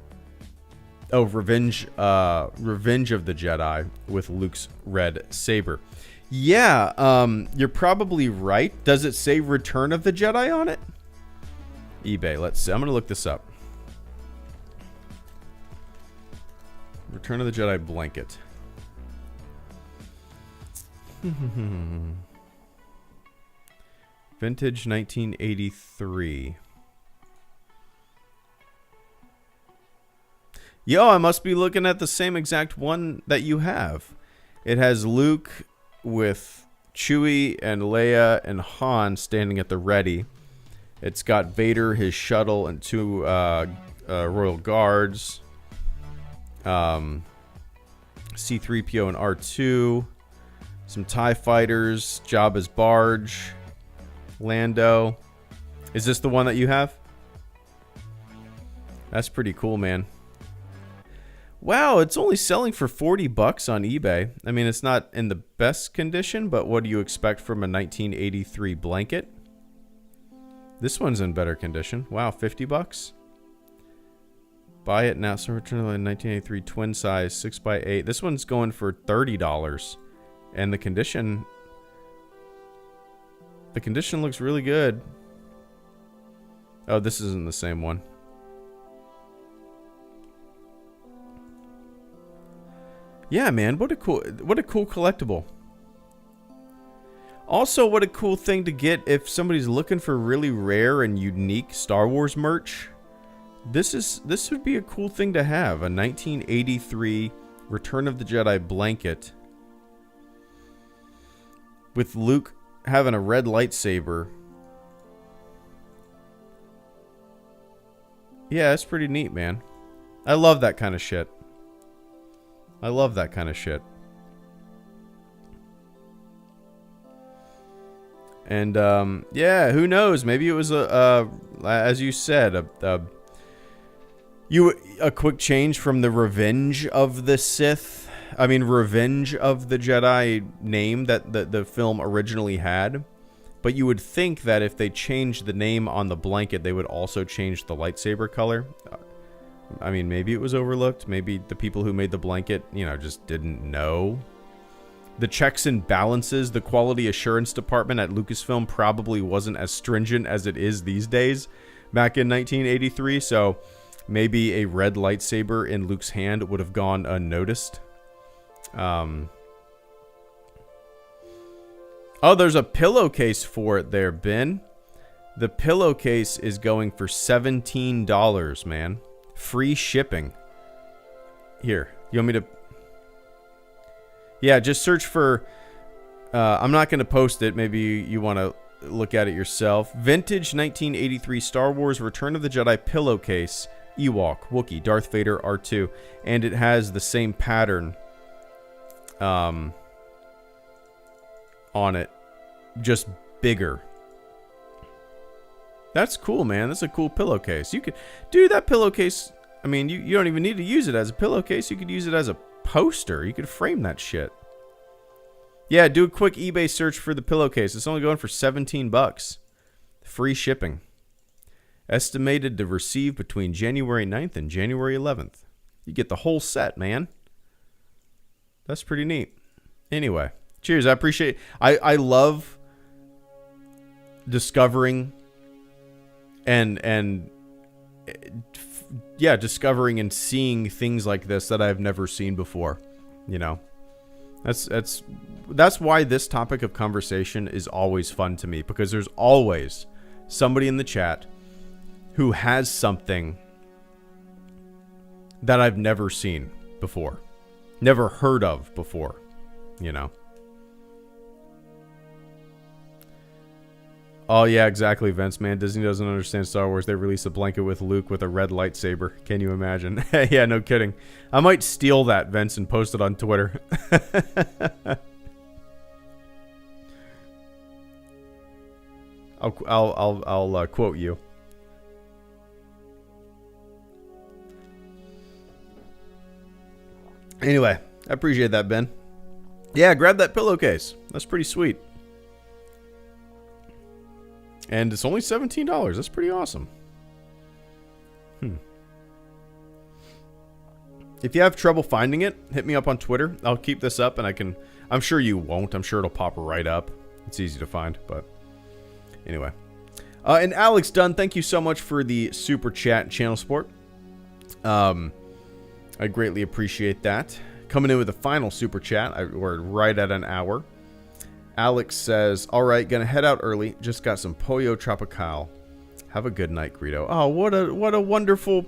of the Jedi with Luke's red saber. Yeah, you're probably right. Does it say Return of the Jedi on it? eBay, let's see. I'm going to look this up. Return of the Jedi blanket. Vintage 1983. Yo, I must be looking at the same exact one that you have. It has Luke with Chewie and Leia and Han standing at the ready. It's got Vader, his shuttle, and two royal guards. C-3PO and R2. Some TIE fighters. Jabba's barge. Lando. Is this the one that you have? That's pretty cool, man. Wow, it's only selling for $40 on eBay. I mean, it's not in the best condition, but what do you expect from a 1983 blanket? This one's in better condition. Wow, $50. Buy it now. So Return of the 1983 twin size 6x8. This one's going for $30, and the condition looks really good. Oh, this isn't the same one. Yeah, man, what a cool collectible. Also, what a cool thing to get if somebody's looking for really rare and unique Star Wars merch. This would be a cool thing to have, a 1983 Return of the Jedi blanket with Luke having a red lightsaber. Yeah, that's pretty neat, man. I love that kind of shit. I love that kind of shit. And yeah, who knows? Maybe it was as you said, a quick change from the Revenge of the Sith. I mean, Revenge of the Jedi name that the film originally had. But you would think that if they changed the name on the blanket, they would also change the lightsaber color. I mean, maybe it was overlooked. Maybe the people who made the blanket, just didn't know. the checks and balances, the quality assurance department at Lucasfilm probably wasn't as stringent as it is these days back in 1983. So maybe a red lightsaber in Luke's hand would have gone unnoticed. Oh, there's a pillowcase for it there, Ben. The pillowcase is going for $17, man. Free shipping. Here, you want me to... Yeah, just search for... I'm not going to post it. Maybe you want to look at it yourself. Vintage 1983 Star Wars Return of the Jedi pillowcase. Ewok, Wookiee, Darth Vader, R2. And it has the same pattern on it. Just bigger. That's cool, man. That's a cool pillowcase. You could... Dude, that pillowcase... I mean, you don't even need to use it as a pillowcase. You could use it as a poster. You could frame that shit. Yeah, do a quick eBay search for the pillowcase. It's only going for $17. Free shipping. Estimated to receive between January 9th and January 11th. You get the whole set, man. That's pretty neat. Anyway, cheers. I appreciate... I love discovering and discovering and seeing things like this that I've never seen before. You know, that's why this topic of conversation is always fun to me, because there's always somebody in the chat who has something that I've never seen before, never heard of before, you know. Oh, yeah, exactly, Vince, man. Disney doesn't understand Star Wars. They released a blanket with Luke with a red lightsaber. Can you imagine? Yeah, no kidding. I might steal that, Vince, and post it on Twitter. I'll quote you. Anyway, I appreciate that, Ben. Yeah, grab that pillowcase. That's pretty sweet. And it's only $17. That's pretty awesome. If you have trouble finding it, hit me up on Twitter. I'll keep this up and I'm sure you won't. I'm sure it'll pop right up. It's easy to find, but anyway. And Alex Dunn, thank you so much for the super chat and channel support. I greatly appreciate that. Coming in with the final super chat. We're right at an hour. Alex says, all right, gonna head out early. Just got some Pollo Tropical. Have a good night, Greedo. Oh, what a wonderful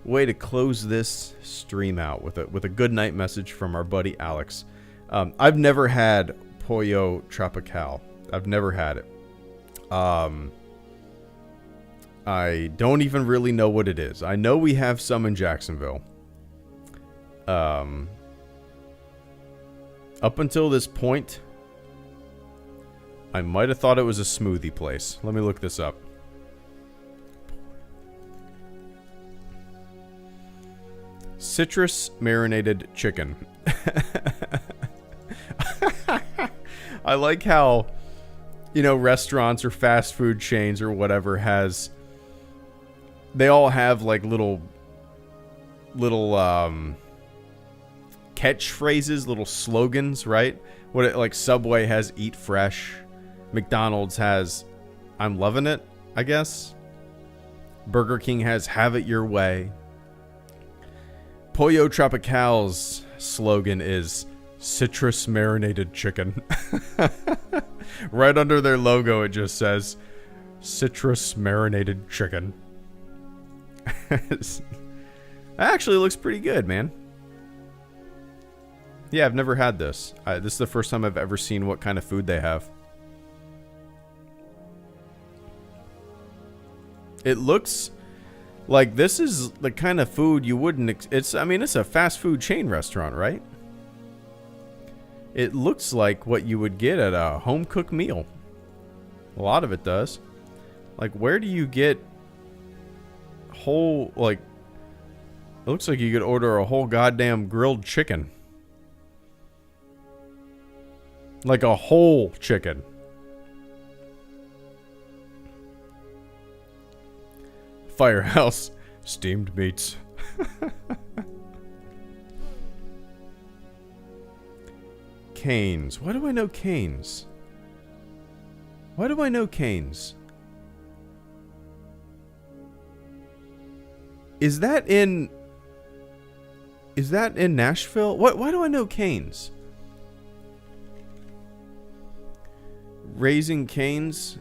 way to close this stream out with a good night message from our buddy Alex. I've never had Pollo Tropical. I've never had it. I don't even really know what it is. I know we have some in Jacksonville. Up until this point, I might have thought it was a smoothie place. Let me look this up. Citrus marinated chicken. I like how, you know, restaurants or fast food chains or whatever they all have like little catchphrases, little slogans, right? Like Subway has "Eat Fresh." McDonald's has "I'm loving it," I guess. Burger King has "Have it your way." Pollo Tropical's slogan is "Citrus marinated chicken." Right under their logo, it just says "Citrus marinated chicken." That actually looks pretty good, man. Yeah, I've never had this. This is the first time I've ever seen what kind of food they have. It looks like this is the kind of food you wouldn't... it's a fast food chain restaurant, right? It looks like what you would get at a home-cooked meal. A lot of it does. Like, where do you get whole... Like, it looks like you could order a whole goddamn grilled chicken. Like a whole chicken. Firehouse steamed meats. Canes. Why do I know Canes? Why do I know Canes? Is that in Nashville? Why do I know Canes? Raising Canes?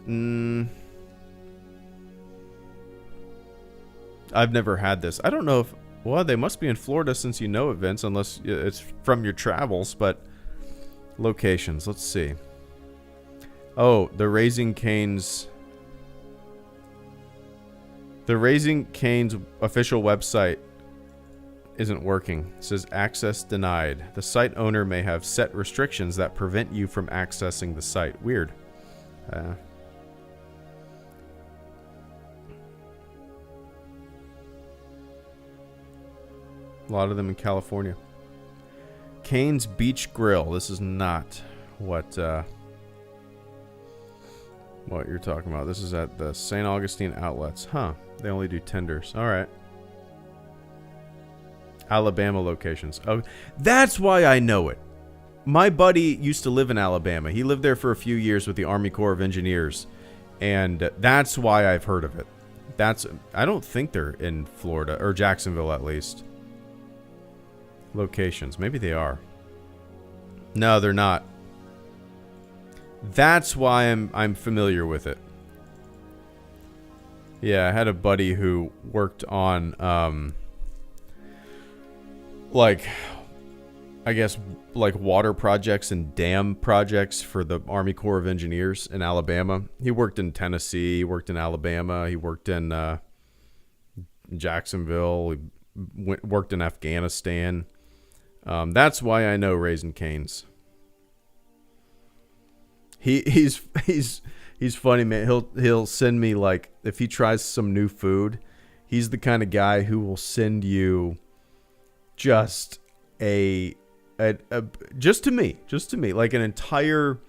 I've never had this. I don't know if... Well, they must be in Florida since you know it, Vince, unless it's from your travels, but... Locations, let's see. Oh, the Raising Canes... The Raising Cane's official website isn't working. It says access denied. The site owner may have set restrictions that prevent you from accessing the site. Weird. A lot of them in California. Cane's Beach Grill. This is not what you're talking about. This is at the St. Augustine outlets. Huh. They only do tenders. All right. Alabama locations. Oh, that's why I know it. My buddy used to live in Alabama. He lived there for a few years with the Army Corps of Engineers, and that's why I've heard of it. I don't think they're in Florida, or Jacksonville at least. Locations. Maybe they are. No, they're not. That's why I'm familiar with it. Yeah, I had a buddy who worked on like water projects and dam projects for the Army Corps of Engineers in Alabama. He worked in Tennessee, he worked in Alabama, he worked in Jacksonville, he worked in Afghanistan. That's why I know Raising Cane's. He's funny, man. He'll send me, like, if he tries some new food, he's the kind of guy who will send you just just to me, like an entire,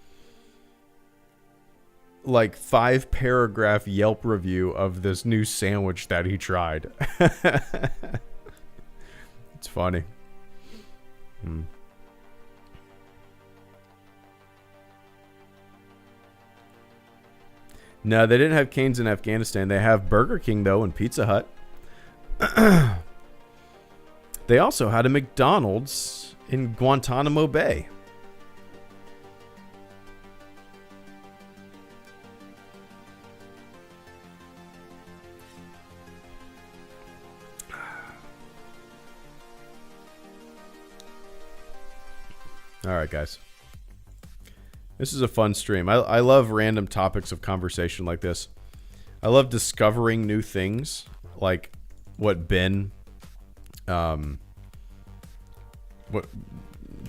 like, 5-paragraph Yelp review of this new sandwich that he tried. It's funny. No, they didn't have Cane's in Afghanistan. They have Burger King, though, and Pizza Hut. They also had a McDonald's in Guantanamo Bay. All right, guys. This is a fun stream. I love random topics of conversation like this. I love discovering new things, like what Ben what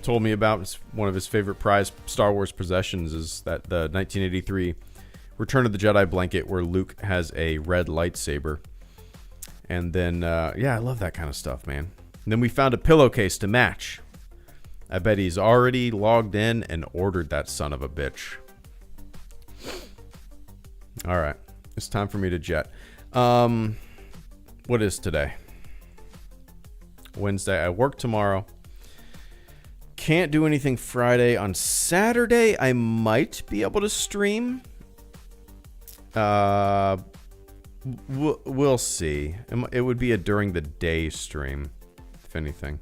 told me about. One of his favorite prized Star Wars possessions is that the 1983 Return of the Jedi blanket where Luke has a red lightsaber. And then, yeah, I love that kind of stuff, man. And then we found a pillowcase to match. I bet he's already logged in and ordered that son of a bitch. All right. It's time for me to jet. What is today? Wednesday. I work tomorrow. Can't do anything Friday. On Saturday, I might be able to stream. We'll see. It would be a during the day stream, if anything.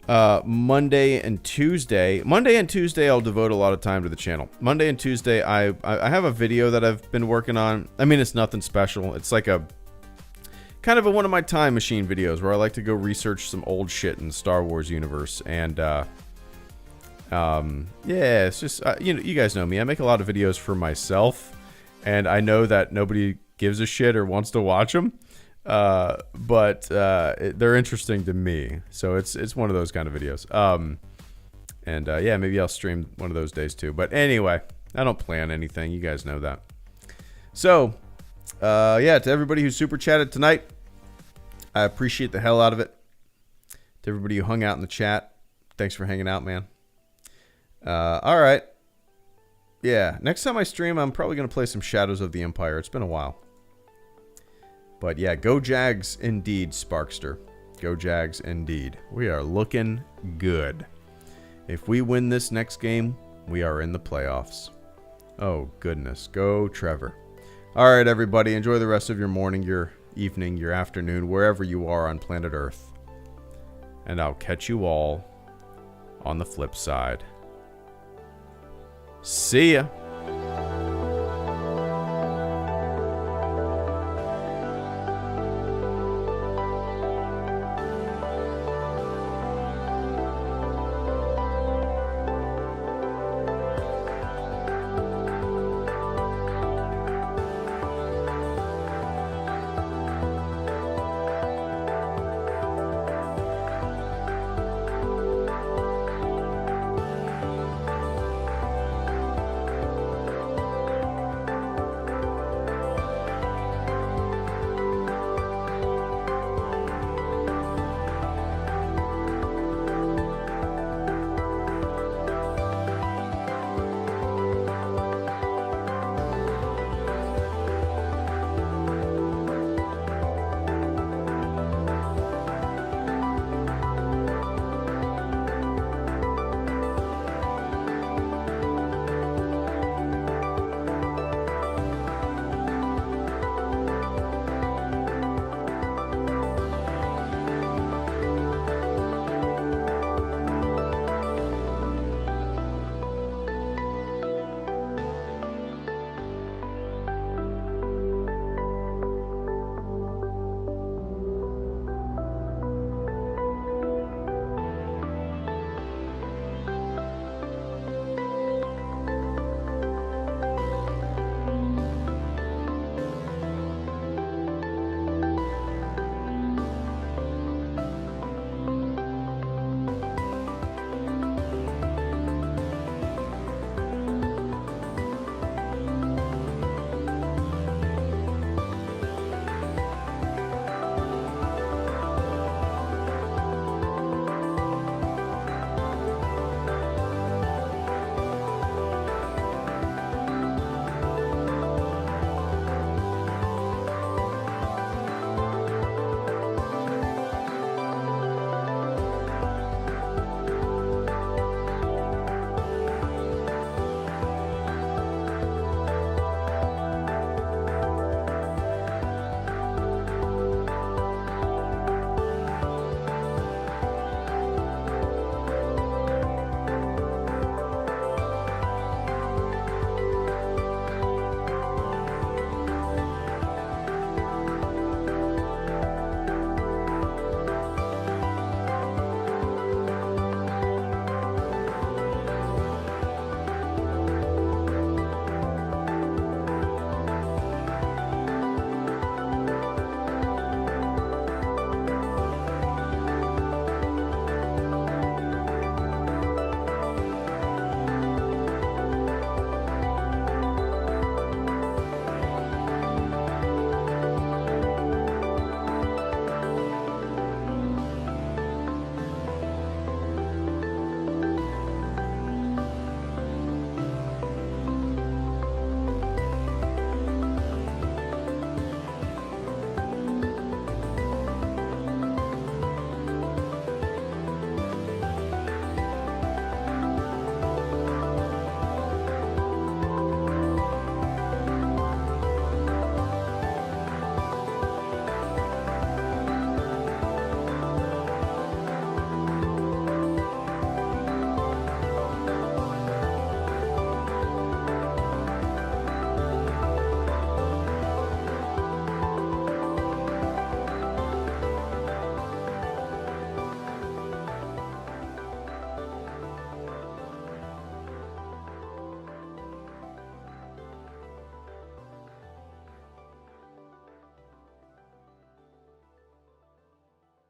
Monday and Tuesday I'll devote a lot of time to the channel. Monday and Tuesday I have a video that I've been working on. I mean, it's nothing special. It's like a kind of one of my time machine videos where I like to go research some old shit in the Star Wars universe. And yeah, it's just you guys know me. I make a lot of videos for myself, and I know that nobody gives a shit or wants to watch them. But they're interesting to me, so it's one of those kind of videos. And yeah, maybe I'll stream one of those days too. But anyway, I don't plan anything. You guys know that. So, yeah, to everybody who super chatted tonight, I appreciate the hell out of it. To everybody who hung out in the chat, thanks for hanging out, man. All right. Yeah, next time I stream, I'm probably gonna play some Shadows of the Empire. It's been a while. But yeah, go Jags indeed, Sparkster. Go Jags indeed. We are looking good. If we win this next game, we are in the playoffs. Oh, goodness. Go, Trevor. All right, everybody. Enjoy the rest of your morning, your evening, your afternoon, wherever you are on planet Earth. And I'll catch you all on the flip side. See ya.